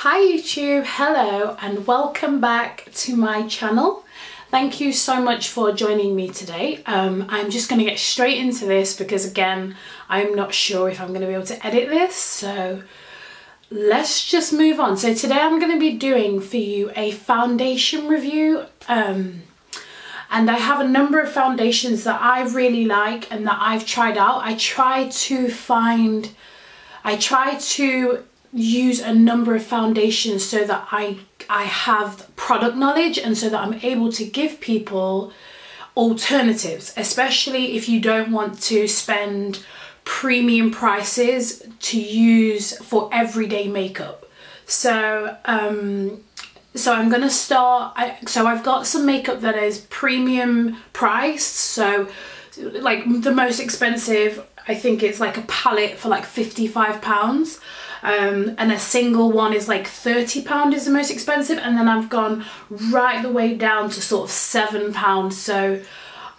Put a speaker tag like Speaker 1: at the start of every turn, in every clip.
Speaker 1: Hi YouTube, hello and welcome back to my channel. Thank you so much for joining me today. I'm just going to get straight into this because again, I'm not sure if I'm going to be able to edit this, so let's just move on. So today I'm going to be doing for you a foundation review, and I have a number of foundations that I really like and that I've tried out. I try to use a number of foundations so that I have product knowledge and so that I'm able to give people alternatives, especially if you don't want to spend premium prices to use for everyday makeup. So I'm gonna start. So I've got some makeup that is premium priced. So like the most expensive, I think it's like a palette for like £55. And a single one is like £30 is the most expensive, and then I've gone right the way down to sort of £7. So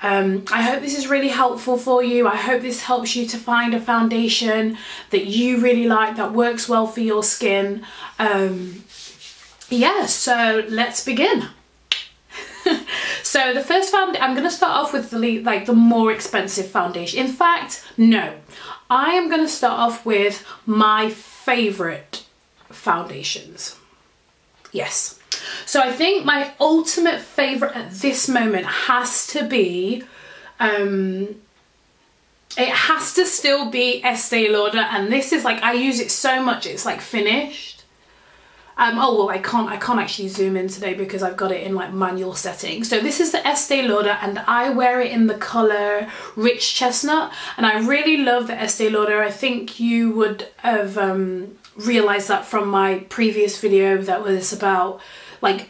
Speaker 1: I hope this is really helpful for you. I hope this helps you to find a foundation that you really like, that works well for your skin. Yeah, so let's begin. So the first I'm going to start off with the more expensive foundation. In fact, no, I am going to start off with my favorite foundations. Yes, so I think my ultimate favorite at this moment has to be it has to still be Estee Lauder, and this is like, I use it so much it's like finished. Oh well, I can't actually zoom in today because I've got it in like manual settings. So this is the Estee Lauder and I wear it in the colour Rich Chestnut, and I really love the Estee Lauder. I think you would have realised that from my previous video that was about I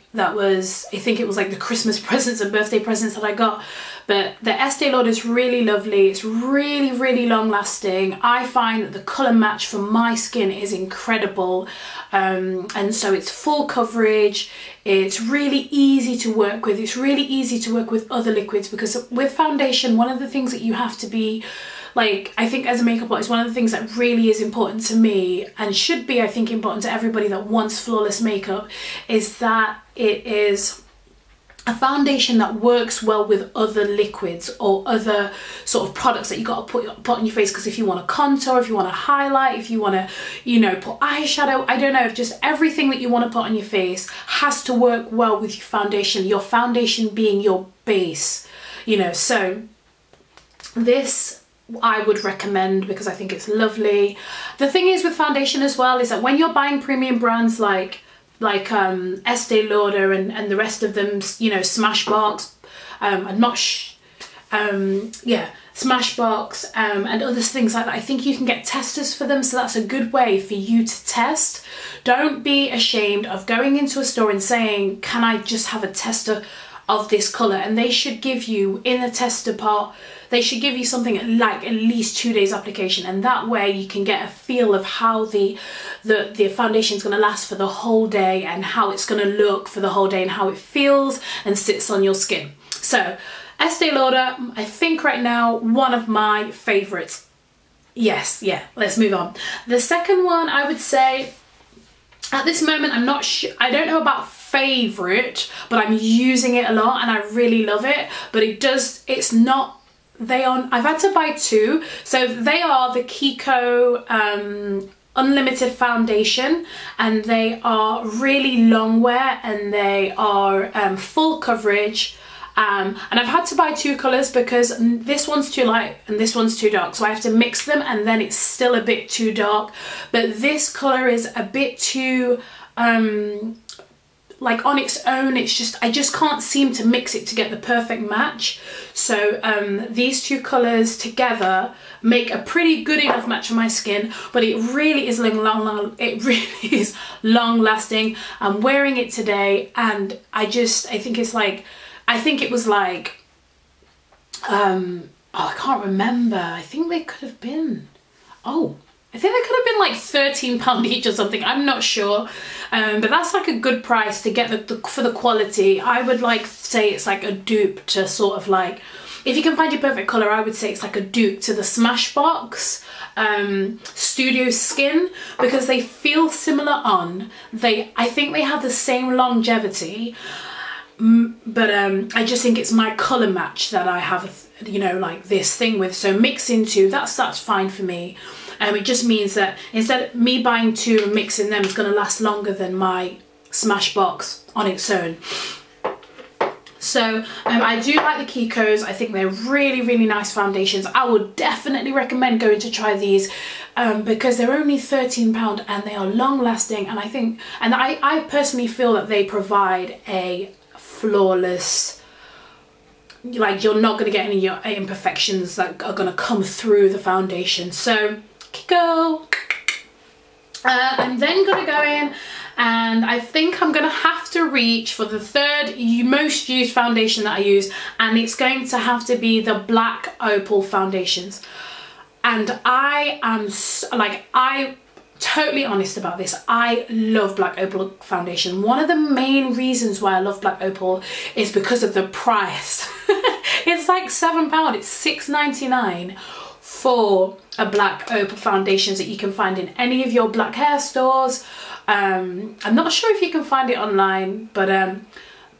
Speaker 1: think it was like the Christmas presents and birthday presents that I got. But the Estee Lauder is really lovely. It's really long lasting. I find that the colour match for my skin is incredible, and so it's full coverage. It's really easy to work with. It's really easy to work with other liquids, because with foundation, one of the things that you have to be like, I think as a makeup artist, one of the things that really is important to me, and should be I think important to everybody that wants flawless makeup, is that it is a foundation that works well with other liquids or other sort of products that you got to put on your face. Because if you want to contour, if you want to highlight, if you want to, you know, put eyeshadow, I don't know, just everything that you want to put on your face has to work well with your foundation being your base, you know. So this I would recommend because I think it's lovely. The thing is with foundation as well is that when you're buying premium brands like Estee Lauder and the rest of them, you know, Smashbox, Smashbox and other things like that, I think you can get testers for them, so that's a good way for you to test. Don't be ashamed of going into a store and saying, can I just have a tester of this colour? And they should give you, in the tester part, they should give you something like at least 2 days application, and that way you can get a feel of how the foundation is going to last for the whole day, and how it's going to look for the whole day, and how it feels and sits on your skin. So Estee Lauder, I think right now one of my favourites. Yes, yeah, let's move on. The second one, I would say at this moment, I'm not sure, I don't know about favourite, but I'm using it a lot and I really love it. But it's not, I've had to buy two. So they are the Kiko Unlimited Foundation, and they are really long wear and they are full coverage. And I've had to buy two colours because this one's too light and this one's too dark, so I have to mix them and then it's still a bit too dark. But this colour is a bit too like on its own, it's just, I just can't seem to mix it to get the perfect match. So these two colours together make a pretty good enough match for my skin, but it really is long lasting. I'm wearing it today and I think it's like, I think it was like, oh, I can't remember. I think they could have been, I think they could have been like £13 each or something. I'm not sure, but that's like a good price to get for the quality. I would like say it's like a dupe to sort of like if you can find your perfect colour, I would say it's like a dupe to the Smashbox Studio Skin, because they feel similar on. I think they have the same longevity, but I just think it's my colour match that I have, you know, like this thing with. So mixing two, that's fine for me. It just means that instead of me buying two and mixing them, it's going to last longer than my Smashbox on its own. So I do like the Kikos. I think they're really, really nice foundations. I would definitely recommend going to try these because they're only £13 and they are long lasting. And I personally feel that they provide a flawless, like, you're not going to get any of your imperfections that are going to come through the foundation. So Kiko. I'm then going to go in, and I think I'm going to have to reach for the third most used foundation that I use, and it's going to have to be the Black Opal foundations. And I am I'm totally honest about this. I love Black Opal foundation. One of the main reasons why I love Black Opal is because of the price. It's like £7. It's £6.99 for a Black Opal foundations that you can find in any of your black hair stores. I'm not sure if you can find it online, but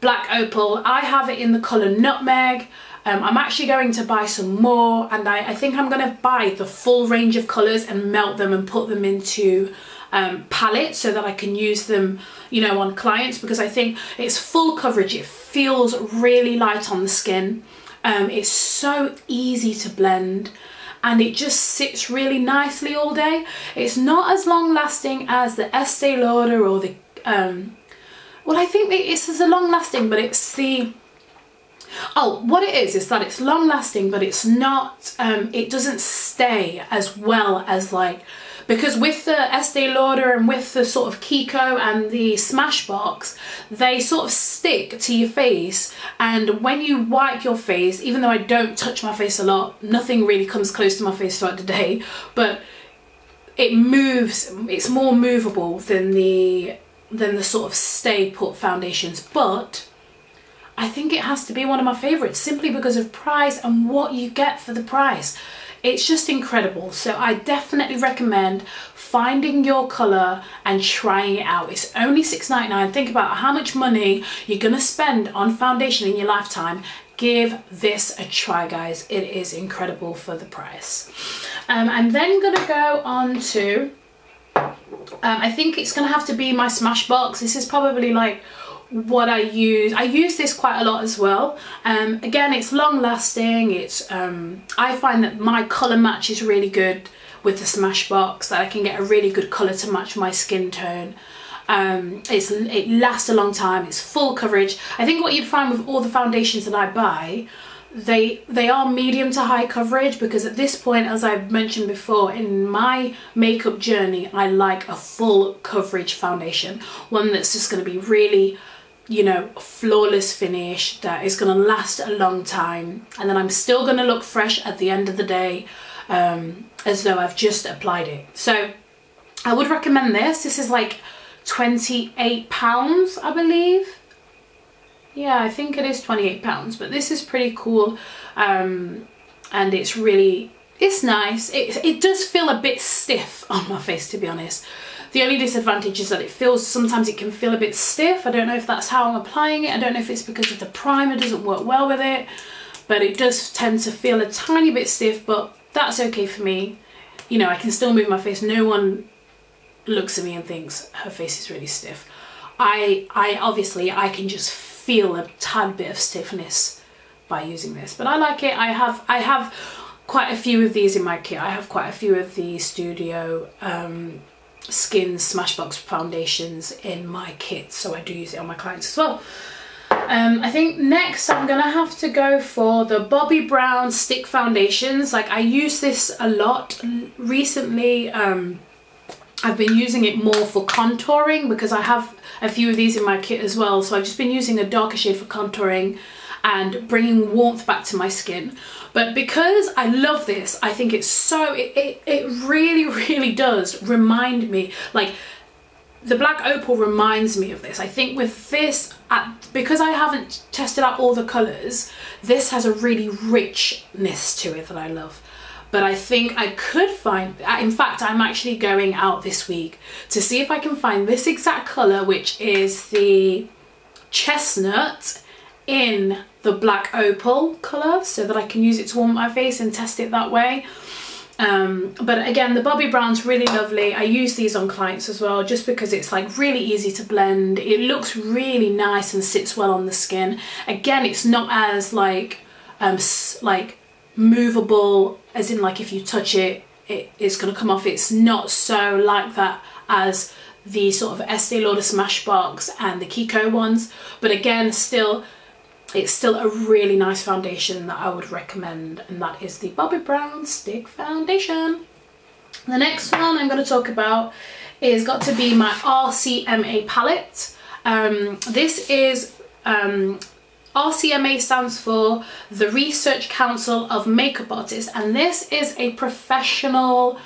Speaker 1: Black Opal, I have it in the colour Nutmeg. I'm actually going to buy some more, and I think I'm going to buy the full range of colours and melt them and put them into palettes so that I can use them, you know, on clients, because I think it's full coverage. It feels really light on the skin. It's so easy to blend, and it just sits really nicely all day. It's not as long lasting as the Estee Lauder or the well, I think it's as long lasting, but it's the what it is that it's long lasting, but it's not it doesn't stay as well as, like, because with the Estee Lauder and with the sort of Kiko and the Smashbox, they sort of stick to your face, and when you wipe your face, even though I don't touch my face a lot, nothing really comes close to my face throughout the day, but it moves, it's more movable than the sort of stay put foundations. But I think it has to be one of my favourites simply because of price and what you get for the price. It's just incredible. So I definitely recommend finding your colour and trying it out. It's only £6.99. Think about how much money you're going to spend on foundation in your lifetime. Give this a try, guys. It is incredible for the price. I'm then going to go on to, I think it's going to have to be my Smashbox. This is probably like what I use. I use this quite a lot as well. Again, it's long lasting. It's I find that my colour match is really good with the Smashbox, that I can get a really good colour to match my skin tone. It lasts a long time. It's full coverage. I think what you'd find with all the foundations that I buy, they are medium to high coverage, because at this point, as I've mentioned before, in my makeup journey, I like a full coverage foundation, one that's just going to be really, you know, flawless finish, that is going to last a long time, and then I'm still going to look fresh at the end of the day, as though I've just applied it. So I would recommend this. This is like £28, I believe. Yeah, I think it is £28, but this is pretty cool, and it's nice. It does feel a bit stiff on my face, to be honest. The only disadvantage is that sometimes it can feel a bit stiff. I don't know if that's how I'm applying it. I don't know if it's because of the primer doesn't work well with it, but it does tend to feel a tiny bit stiff, but that's okay for me. You know, I can still move my face. No one looks at me and thinks her face is really stiff. I obviously can just feel a tad bit of stiffness by using this, but I like it. I have quite a few of these in my kit. I have quite a few of the Studio Skin Smashbox foundations in my kit, so I do use it on my clients as well. I think next I'm gonna have to go for the Bobbi Brown stick foundations. Like, I use this a lot recently. I've been using it more for contouring because I have a few of these in my kit as well. So I've just been using a darker shade for contouring and bringing warmth back to my skin. But because I love this, I think it's so, it really, really does remind me, like, the black opal reminds me of this. I think with this, because I haven't tested out all the colours, this has a really richness to it that I love. But I think I could find, in fact, I'm actually going out this week to see if I can find this exact colour, which is the chestnut in the black opal colour, so that I can use it to warm my face and test it that way. But again, the Bobbi brown's really lovely. I use these on clients as well, just because it's like really easy to blend. It looks really nice and sits well on the skin. Again, it's not as like movable, as in like if you touch it, it's gonna come off. It's not so like that as the sort of Estee Lauder Smashbox and the Kiko ones. But again, it's still a really nice foundation that I would recommend, and that is the Bobbi Brown Stick Foundation. The next one I'm going to talk about is got to be my RCMA palette. This is RCMA stands for the Research Council of Makeup Artists, and this is a professional,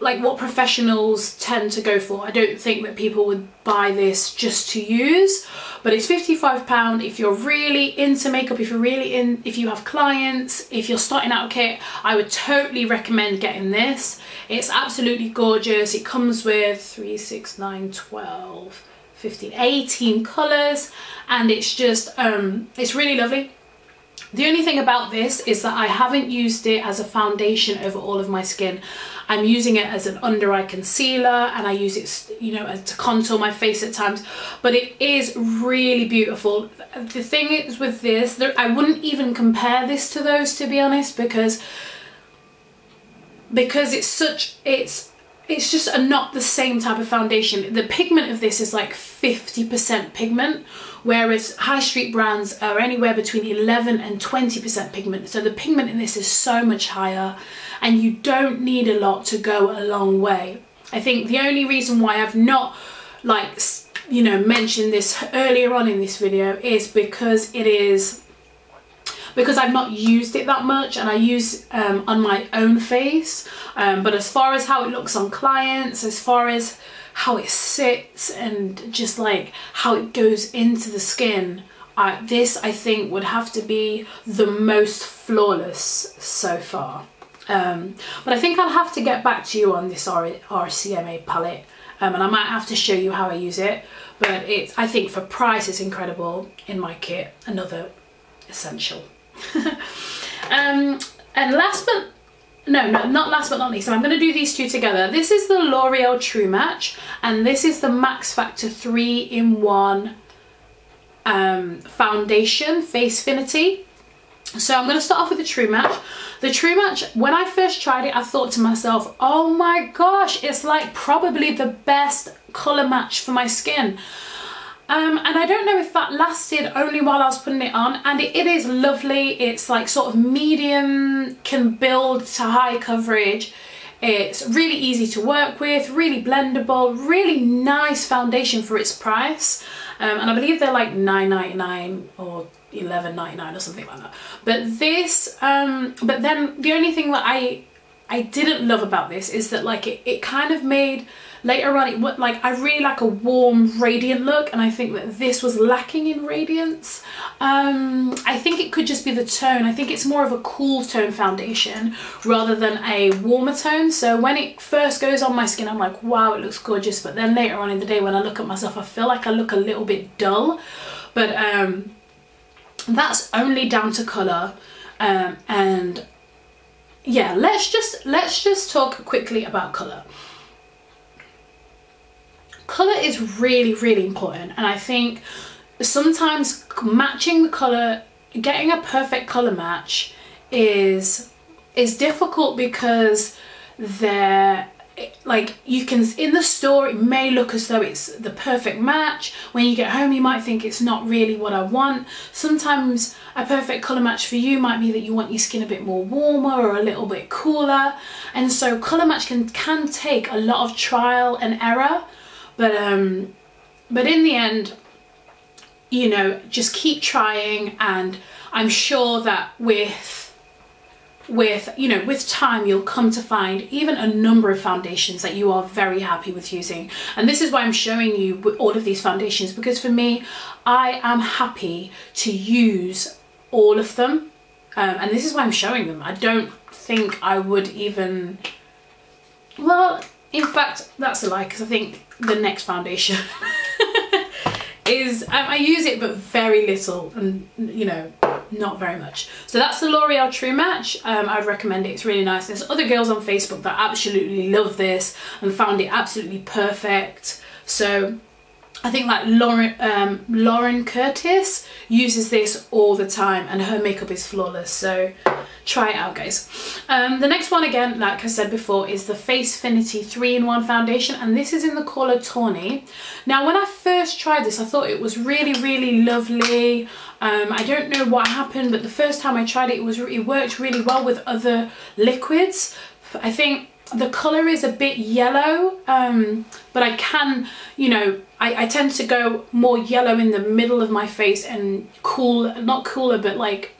Speaker 1: like what professionals tend to go for. I don't think that people would buy this just to use, but it's £55 if you're really into makeup, if you have clients, if you're starting out a kit. I would totally recommend getting this. It's absolutely gorgeous. It comes with 3, 6, 9, 12, 15, 18 colours, and it's just it's really lovely. The only thing about this is that I haven't used it as a foundation over all of my skin. I'm using it as an under eye concealer, and I use it, you know, to contour my face at times, but it is really beautiful. The thing is with this, I wouldn't even compare this to those, to be honest, because it's just not the same type of foundation. The pigment of this is like 50% pigment, whereas high street brands are anywhere between 11 and 20% pigment. So the pigment in this is so much higher, and you don't need a lot to go a long way. I think the only reason why I've not, like, you know, mentioned this earlier on in this video is because I've not used it that much, and I use on my own face. But as far as how it looks on clients, as far as how it sits and just like how it goes into the skin, this I think would have to be the most flawless so far. But I think I'll have to get back to you on this RCMA palette, and I might have to show you how I use it. But I think for price it's incredible in my kit. Another essential. And not last but not least, I'm going to do these two together. This is the L'Oreal True Match, and this is the Max Factor 3-in-1 foundation Facefinity. So I'm going to start off with the True Match. The True Match, when I first tried it, I thought to myself, oh my gosh, it's like probably the best colour match for my skin. And I don't know if that lasted only while I was putting it on, and it is lovely. It's like sort of medium, can build to high coverage. It's really easy to work with, really blendable, really nice foundation for its price. And I believe they're like $9.99 or $11.99 or something like that. But this, but then the only thing that I didn't love about this is that like it kind of made, later on, I really like a warm, radiant look, and I think that this was lacking in radiance. I think it could just be the tone. I think it's more of a cool tone foundation rather than a warmer tone. So when it first goes on my skin, I'm like, wow, it looks gorgeous. But then later on in the day, when I look at myself, I feel like I look a little bit dull. But that's only down to colour. And yeah, let's just talk quickly about colour. Colour is really, really important, and I think sometimes matching the colour, getting a perfect colour match is difficult, because like, you can, in the store it may look as though it's the perfect match. When you get home you might think it's not really what I want. Sometimes a perfect colour match for you might be that you want your skin a bit more warmer or a little bit cooler, and so colour match can take a lot of trial and error. But in the end, you know, just keep trying, and I'm sure that with with, you know, with time you'll come to find even a number of foundations that you are very happy with using. And this is why I'm showing you all of these foundations, because for me, I am happy to use all of them. And this is why I'm showing them. I don't think I would even, well, in fact, that's a lie, because I think the next foundation is, I use it but very little, and you know, not very much. So that's the L'Oreal True Match. I'd recommend it, it's really nice. There's other girls on Facebook that absolutely love this and found it absolutely perfect. So I think like Lauren Curtis uses this all the time and her makeup is flawless, so try it out, guys. The next one, again, like I said before, is the Facefinity 3-in-1 foundation, and this is in the colour Tawny. Now when I first tried this, I thought it was really lovely. I don't know what happened, but the first time I tried it, it worked really well with other liquids. I think the colour is a bit yellow, but I can, you know, I tend to go more yellow in the middle of my face and not cooler, but like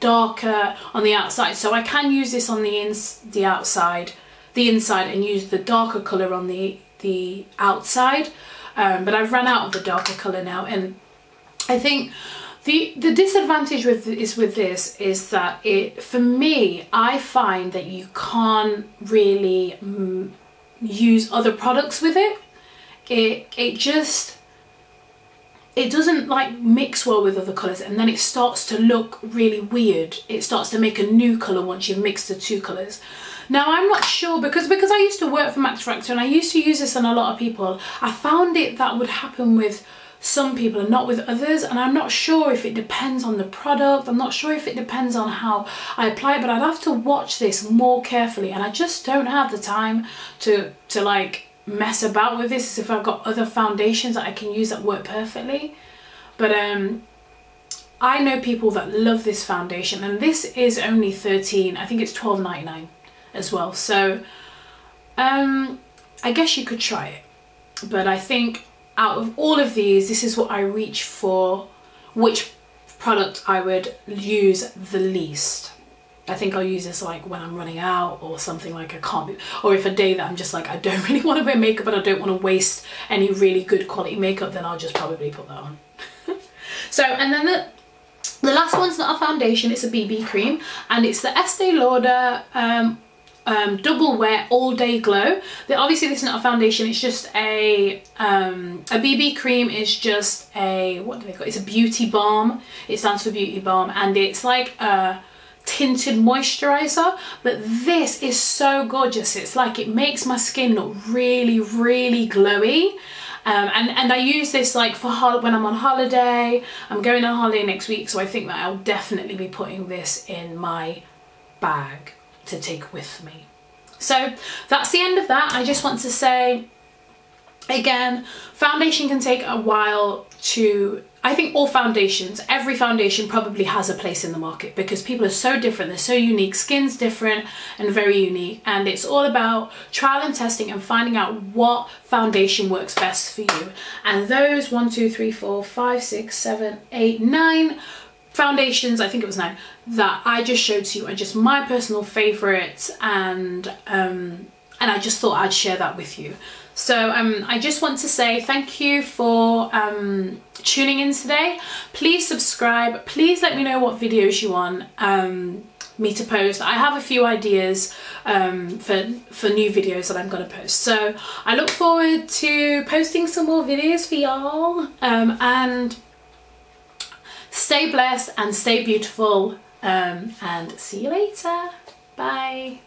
Speaker 1: darker on the outside. So I can use this on the inside, and use the darker colour on the outside. But I've run out of the darker colour now, and I think the disadvantage with this is that for me, I find that you can't really use other products with it. It doesn't like mix well with other colours, and then it starts to look really weird. It starts to make a new colour once you've mixed the two colours. Now I'm not sure, because I used to work for Max Factor and I used to use this on a lot of people. I found that would happen with some people and not with others, and I'm not sure if it depends on the product. I'm not sure if it depends on how I apply it, but I'd have to watch this more carefully, and I just don't have the time to like mess about with this as if I've got other foundations that I can use that work perfectly. But I know people that love this foundation, and this is only I think it's $12.99 as well, so I guess you could try it. But I think out of all of these, this is what I reach for, which product I would use the least. I think I'll use this like when I'm running out or something, like I can't be, or if a day that I'm just like I don't really want to wear makeup and I don't want to waste any really good quality makeup, then I'll just probably put that on. So, and then the last one's not a foundation, it's a BB cream, and it's the Estee Lauder Double Wear All Day Glow. Obviously this is not a foundation, it's just a BB cream. Is just a, what do they call it? It's a beauty balm. It stands for beauty balm, and it's like a tinted moisturizer, but this is so gorgeous. It's like it makes my skin look really glowy. And I use this like for when I'm on holiday. I'm going on holiday next week, so I think that I'll definitely be putting this in my bag to take with me. So that's the end of that. I just want to say again, foundation can take a while to, I think all foundations, every foundation probably has a place in the market, because people are so different, they're so unique, skin's different and very unique, and it's all about trial and testing and finding out what foundation works best for you. And those 1, 2, 3, 4, 5, 6, 7, 8, 9 foundations, I think it was 9, that I just showed to you are just my personal favorites, and I just thought I'd share that with you. So I just want to say thank you for tuning in today. Please subscribe. Please let me know what videos you want me to post. I have a few ideas for new videos that I'm going to post. So I look forward to posting some more videos for y'all. And stay blessed and stay beautiful. And see you later. Bye.